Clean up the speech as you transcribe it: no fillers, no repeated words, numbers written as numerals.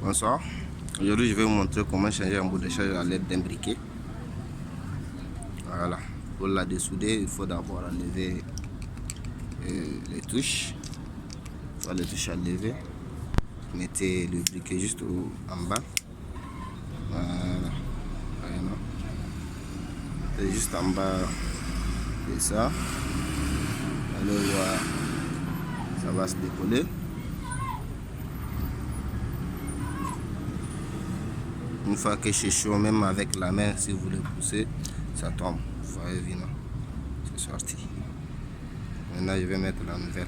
Bonsoir. Aujourd'hui, je vais vous montrer comment changer un bout de charge à l'aide d'un briquet. Voilà. Pour la dessouder, il faut d'abord enlever les touches. Soit les touches à lever. Mettez le briquet juste en bas. Voilà. C'est juste en bas de ça. Allez voir. Ça va se décoller. Une fois que c'est chaud, même avec la main, si vous voulez pousser, ça tombe. Vous voyez, c'est sorti. Maintenant, je vais mettre la nouvelle.